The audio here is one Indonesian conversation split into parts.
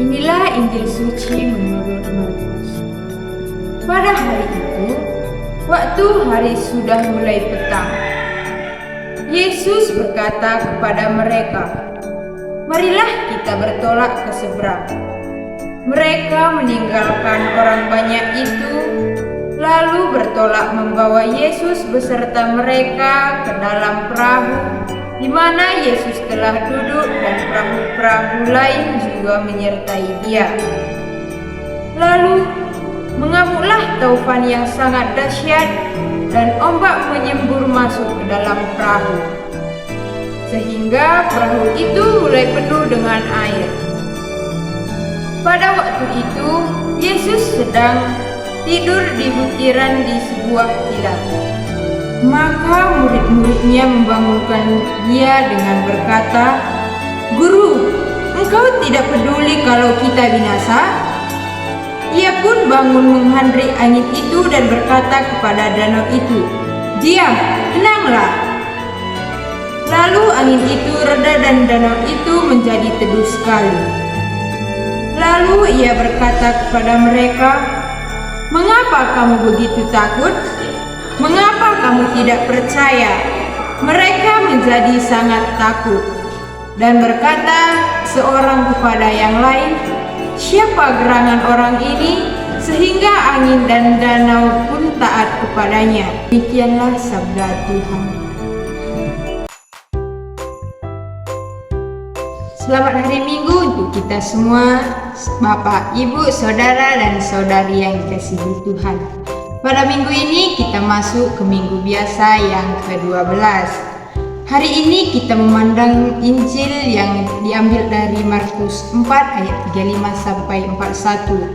Inilah Injil suci menurut Markus. Pada hari itu, waktu hari sudah mulai petang, Yesus berkata kepada mereka, "Marilah kita bertolak ke seberang." Mereka meninggalkan orang banyak itu, lalu bertolak membawa Yesus beserta mereka ke dalam perahu, di mana Yesus telah duduk dan perahu-perahu lain juga menyertai Dia. Lalu mengamuklah taufan yang sangat dahsyat dan ombak menyembur masuk ke dalam perahu, sehingga perahu itu mulai penuh dengan air. Pada waktu itu Yesus sedang tidur di butiran di sebuah tilam. Maka murid-muridnya membangunkan Dia dengan berkata, "Guru, Engkau tidak peduli kalau kita binasa?" Ia pun bangun menghandrik angin itu dan berkata kepada danau itu, "Diam, tenanglah." Lalu angin itu reda dan danau itu menjadi teduh sekali. Lalu Ia berkata kepada mereka, "Mengapa kamu begitu takut? Mengapa kamu tidak percaya?" Mereka menjadi sangat takut dan berkata seorang kepada yang lain, "Siapa gerangan orang ini sehingga angin dan danau pun taat kepadanya?" Demikianlah sabda Tuhan. Selamat hari Minggu untuk kita semua, Bapak, Ibu, Saudara, dan Saudari yang dikasihi Tuhan. Pada minggu ini kita masuk ke minggu biasa yang ke-12. Hari ini kita memandang Injil yang diambil dari Markus 4 ayat 35 sampai 41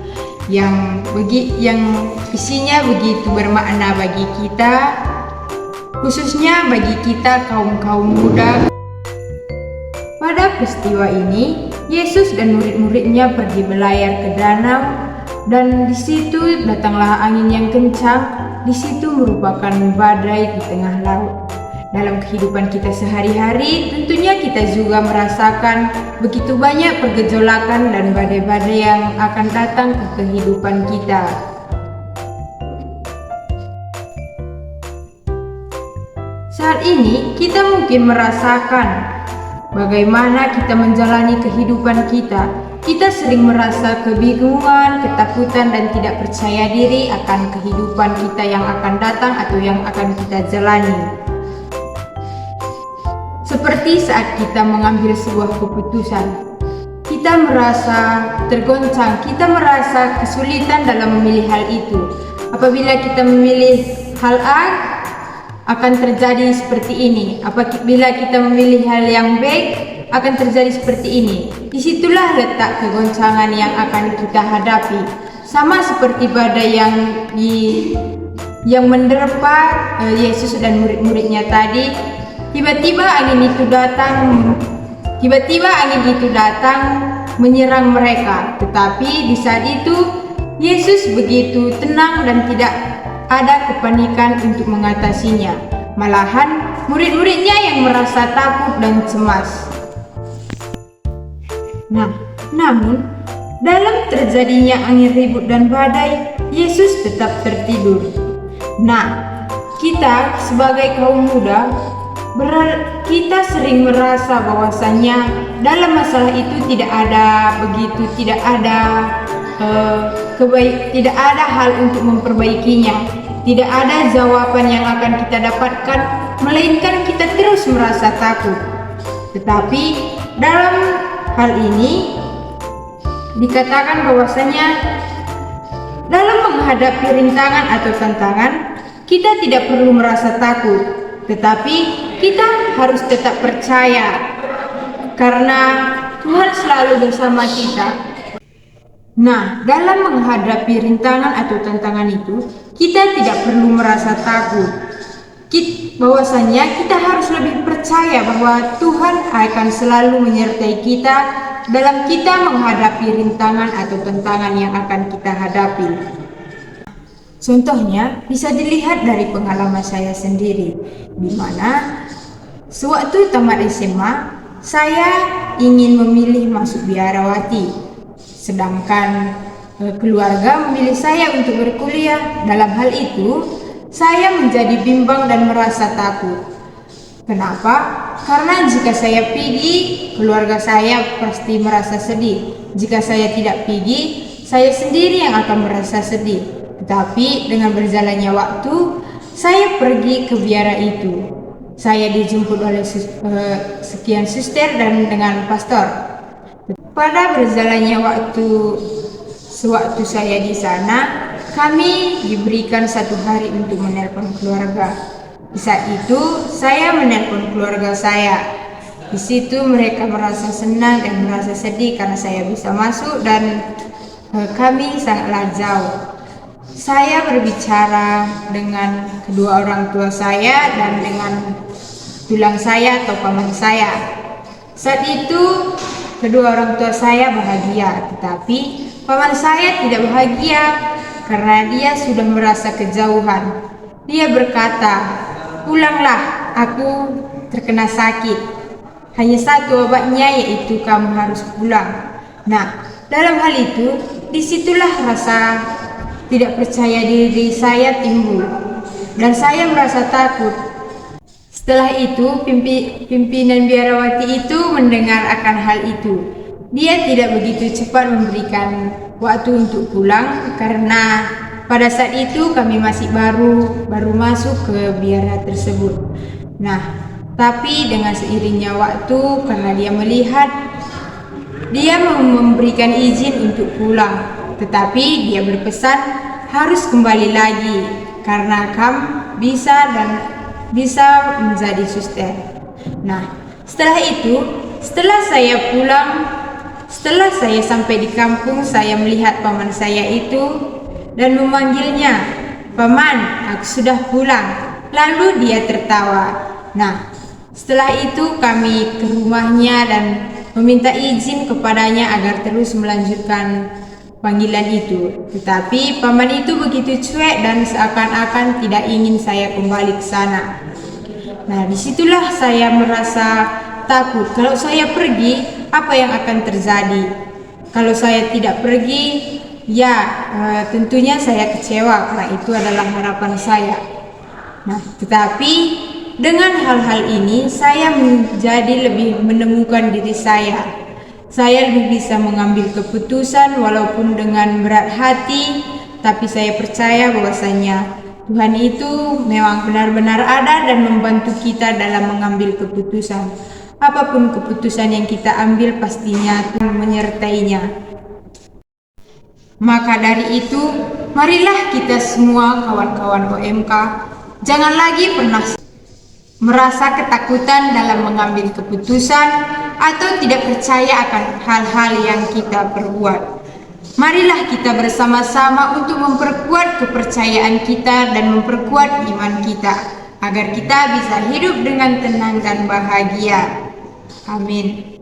yang isinya begitu bermakna bagi kita, khususnya bagi kita kaum muda. Pada peristiwa ini, Yesus dan murid-muridnya pergi berlayar ke danau, dan di situ datanglah angin yang kencang. Di situ merupakan badai di tengah laut. Dalam kehidupan kita sehari-hari, tentunya kita juga merasakan begitu banyak pergejolakan dan badai-badai yang akan datang ke kehidupan kita. Saat ini kita mungkin merasakan bagaimana kita menjalani kehidupan kita. Kita sering merasa kebingungan, ketakutan, dan tidak percaya diri akan kehidupan kita yang akan datang atau yang akan kita jalani. Seperti saat kita mengambil sebuah keputusan, kita merasa tergoncang, kita merasa kesulitan dalam memilih hal itu. Apabila kita memilih hal A, akan terjadi seperti ini. Apabila kita memilih hal yang baik, akan terjadi seperti ini. Disitulah letak kegoncangan yang akan kita hadapi. Sama seperti badai yang menerpa Yesus dan murid-muridnya tadi. Tiba-tiba angin itu datang menyerang mereka. Tetapi di saat itu Yesus begitu tenang dan tidak ada kepanikan untuk mengatasinya. Malahan murid-muridnya yang merasa takut dan cemas. Namun dalam terjadinya angin ribut dan badai, Yesus tetap tertidur. Kita sebagai kaum muda, kita sering merasa bahwasannya dalam masalah itu tidak ada hal untuk memperbaikinya, tidak ada jawaban yang akan kita dapatkan, melainkan kita terus merasa takut. Tetapi dalam hal ini dikatakan bahwasanya dalam menghadapi rintangan atau tantangan, kita tidak perlu merasa takut, tetapi kita harus tetap percaya karena Tuhan selalu bersama kita. Dalam menghadapi rintangan atau tantangan itu, kita tidak perlu merasa takut. Bahwasanya kita harus lebih percaya bahwa Tuhan akan selalu menyertai kita dalam kita menghadapi rintangan atau tantangan yang akan kita hadapi. Contohnya bisa dilihat dari pengalaman saya sendiri, di mana sewaktu tamat SMA, saya ingin memilih masuk biarawati. sedangkan keluarga memilih saya untuk berkuliah. Dalam hal itu, saya menjadi bimbang dan merasa takut. Kenapa? Karena jika saya pergi, keluarga saya pasti merasa sedih. Jika saya tidak pergi, saya sendiri yang akan merasa sedih. Tetapi dengan berjalannya waktu, saya pergi ke biara itu. Saya dijemput oleh sekian suster dan dengan pastor. Pada berjalannya waktu, sewaktu saya di sana, kami diberikan 1 hari untuk menelpon keluarga. Di saat itu, saya menelpon keluarga saya. Di situ mereka merasa senang dan merasa sedih karena saya bisa masuk dan kami sangatlah jauh. Saya berbicara dengan kedua orang tua saya dan dengan tulang saya atau paman saya. Saat itu, kedua orang tua saya bahagia, tetapi paman saya tidak bahagia karena dia sudah merasa kejauhan. Dia berkata, "Pulanglah, aku terkena sakit. Hanya 1 obatnya, yaitu kamu harus pulang." Nah, dalam hal itu, disitulah rasa tidak percaya diri saya timbul. Dan saya merasa takut. Setelah itu, pimpinan biarawati itu mendengar akan hal itu. Dia tidak begitu cepat memberikan waktu untuk pulang karena pada saat itu kami masih baru masuk ke biara tersebut. Nah, tapi dengan seiringnya waktu, karena dia melihat, dia memberikan izin untuk pulang, tetapi dia berpesan harus kembali lagi karena kamu bisa menjadi suster. Nah, setelah saya pulang, setelah saya sampai di kampung, saya melihat paman saya itu dan memanggilnya, "Paman, aku sudah pulang." Lalu dia tertawa. Nah, setelah itu kami ke rumahnya dan meminta izin kepadanya agar terus melanjutkan panggilan itu. Tetapi paman itu begitu cuek dan seakan-akan tidak ingin saya kembali ke sana. Nah, disitulah saya merasa takut. Kalau saya pergi, apa yang akan terjadi? Kalau saya tidak pergi, tentunya saya kecewa karena itu adalah harapan saya. Nah, tetapi dengan hal-hal ini saya menjadi lebih menemukan diri saya. Saya lebih bisa mengambil keputusan walaupun dengan berat hati, tapi saya percaya bahwasanya Tuhan itu memang benar-benar ada dan membantu kita dalam mengambil keputusan. Apapun keputusan yang kita ambil, pastinya Tuhan menyertainya. Maka dari itu, marilah kita semua kawan-kawan OMK jangan lagi pernah merasa ketakutan dalam mengambil keputusan atau tidak percaya akan hal-hal yang kita perbuat. Marilah kita bersama-sama untuk memperkuat kepercayaan kita dan memperkuat iman kita agar kita bisa hidup dengan tenang dan bahagia. Amin.